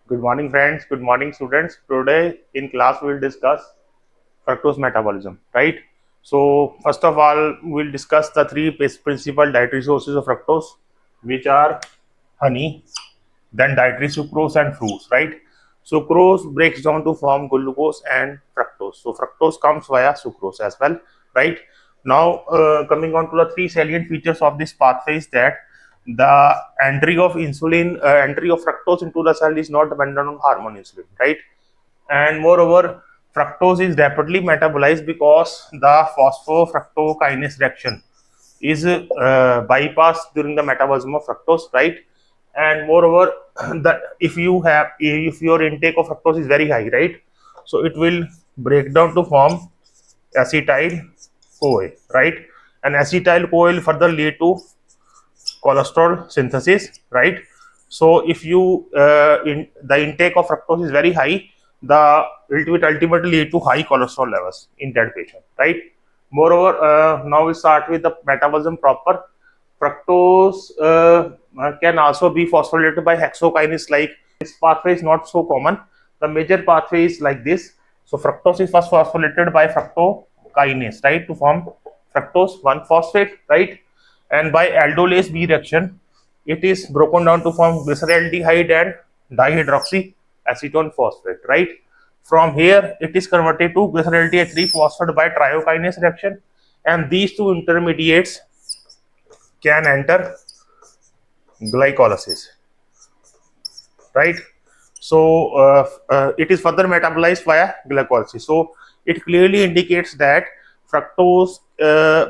Good morning, friends. Good morning, students. Today in class we will discuss fructose metabolism, right? So first of all, we'll discuss the three principal dietary sources of fructose, which are honey, then dietary sucrose and fruits, right? Sucrose breaks down to form glucose and fructose. So fructose comes via sucrose as well, right? Now, coming on to the three salient features of this pathway is that the entry of fructose into the cell is not dependent on hormone insulin, right? And moreover, fructose is rapidly metabolized because the phosphofructokinase reaction is bypassed during the metabolism of fructose, right? And moreover, that if your intake of fructose is very high, right, so it will break down to form acetyl CoA, right? And acetyl CoA will further lead to cholesterol synthesis, right? So if the intake of fructose is very high, it will ultimately lead to high cholesterol levels in that patient, right? Moreover, now we start with the metabolism proper. Fructose can also be phosphorylated by hexokinase. Like this pathway is not so common. The major pathway is like this. So fructose is first phosphorylated by fructokinase, right, to form fructose 1-phosphate, right? And by aldolase B reaction, it is broken down to form glyceraldehyde and dihydroxyacetone phosphate, right? From here, it is converted to glyceraldehyde 3-phosphate by triokinase reaction, and these two intermediates can enter glycolysis, right? So it is further metabolized via glycolysis. So it clearly indicates that fructose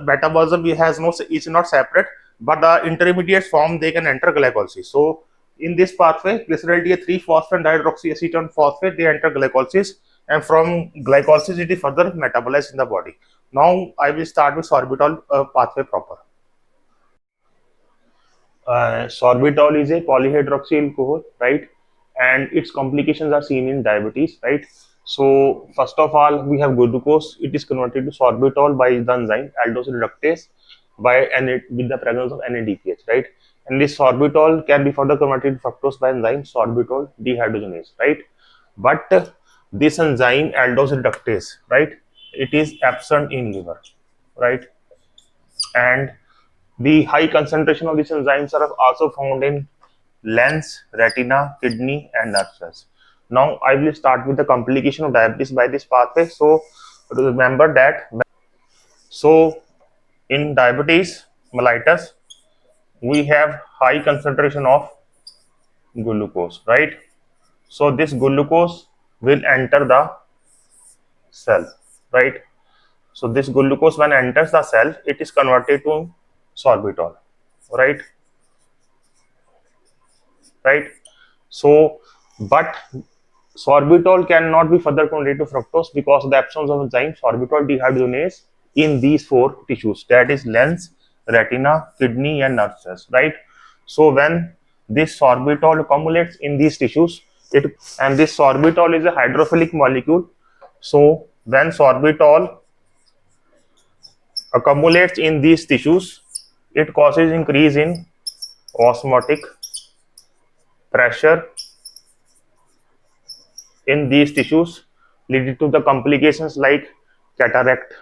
metabolism is not separate, but the intermediates form they can enter glycolysis. So in this pathway, glyceraldehyde 3-phosphate and dihydroxyacetone phosphate they enter glycolysis, and from glycolysis it is further metabolized in the body. Now I will start with sorbitol pathway proper. Sorbitol is a polyhydroxy alcohol, right? And its complications are seen in diabetes, right? So first of all, we have glucose. It is converted to sorbitol by the enzyme aldose reductase with the presence of NADPH, right? And this sorbitol can be further converted to fructose by enzyme sorbitol dehydrogenase, right? But this enzyme aldose reductase, right? It is absent in liver, right? And the high concentration of these enzymes are also found in lens, retina, kidney, and nerve cells. Now, I will start with the complication of diabetes by this pathway. So, remember that. So, in diabetes mellitus, we have high concentration of glucose, right? So, this glucose will enter the cell, right? So, this glucose, when enters the cell, it is converted to sorbitol, right? Right. So, but sorbitol cannot be further converted to fructose because of the absence of enzyme sorbitol dehydrogenase in these four tissues, that is lens, retina, kidney, and nerve cells, right? So when this sorbitol accumulates in these tissues, this sorbitol is a hydrophilic molecule. So when sorbitol accumulates in these tissues, it causes increase in osmotic pressure in these tissues, leading to the complications like cataract,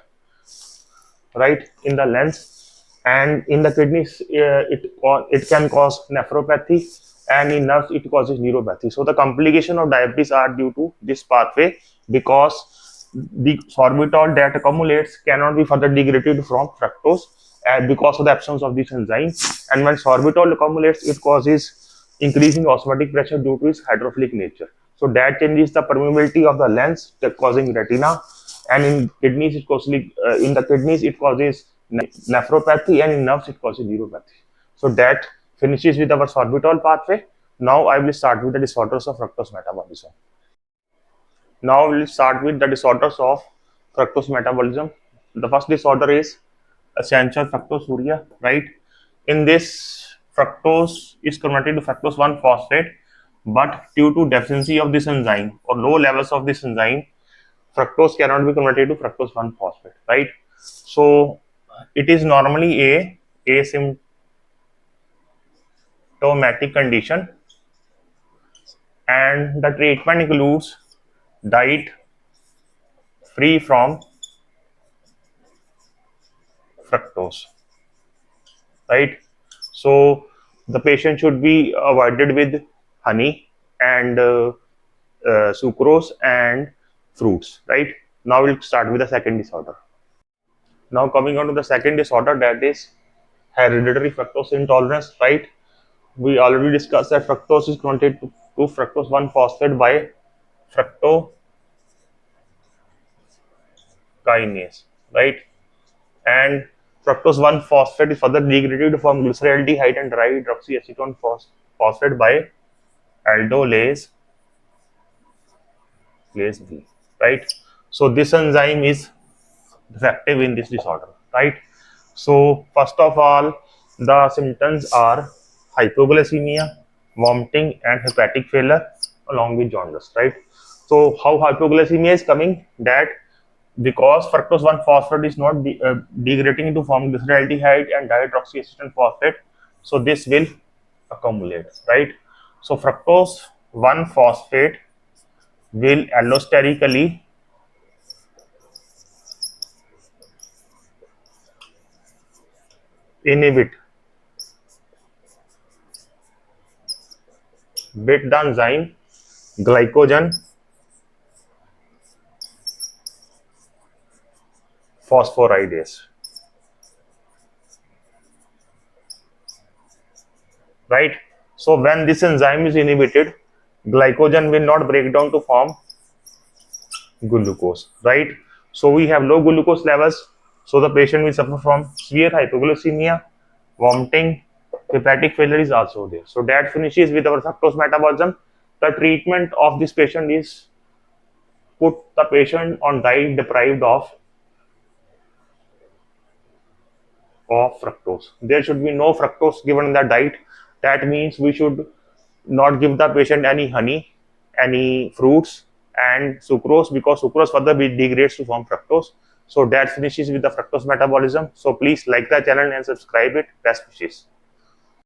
right, in the lens, and in the kidneys it can cause nephropathy, and in nerves it causes neuropathy. So the complication of diabetes are due to this pathway because the sorbitol that accumulates cannot be further degraded from fructose because of the absence of this enzyme, and when sorbitol accumulates it causes increasing osmotic pressure due to its hydrophilic nature. So that changes the permeability of the lens, causing retina, and in the kidneys it causes nephropathy, and in nerves it causes neuropathy. So that finishes with our sorbitol pathway. Now I will start with the disorders of fructose metabolism. Now we will start with the disorders of fructose metabolism. The first disorder is essential fructosuria, right? In this, fructose is converted to fructose 1-phosphate, but due to deficiency of this enzyme or low levels of this enzyme, fructose cannot be converted to fructose 1-phosphate, right? So it is normally a asymptomatic condition, and the treatment includes diet free from fructose, right? So the patient should be avoided with honey and sucrose and fruits, right? Now we'll start with the second disorder. Now coming on to the second disorder, that is hereditary fructose intolerance, right? We already discussed that fructose is converted to fructose 1 phosphate by fructokinase, right? And fructose 1 phosphate is further degraded from glyceraldehyde and dihydroxyacetone phosphate by aldolase B, right? So this enzyme is defective in this disorder, right? So first of all, the symptoms are hypoglycemia, vomiting, and hepatic failure along with jaundice, right? So how hypoglycemia is coming? That because fructose 1 phosphate is not degrading to form glyceraldehyde and dihydroxyacetone phosphate, so this will accumulate, right? So fructose 1 phosphate will allosterically inhibit the enzyme glycogen phosphoridase, right? So when this enzyme is inhibited, glycogen will not break down to form glucose, right? So we have low glucose levels, so the patient will suffer from severe hypoglycemia, vomiting, hepatic failure is also there. So that finishes with our fructose metabolism. The treatment of this patient is put the patient on diet deprived of fructose. There should be no fructose given in the diet. That means we should not give the patient any honey, any fruits, and sucrose, because sucrose further degrades to form fructose. So that finishes with the fructose metabolism. So please like the channel and subscribe it. Best wishes.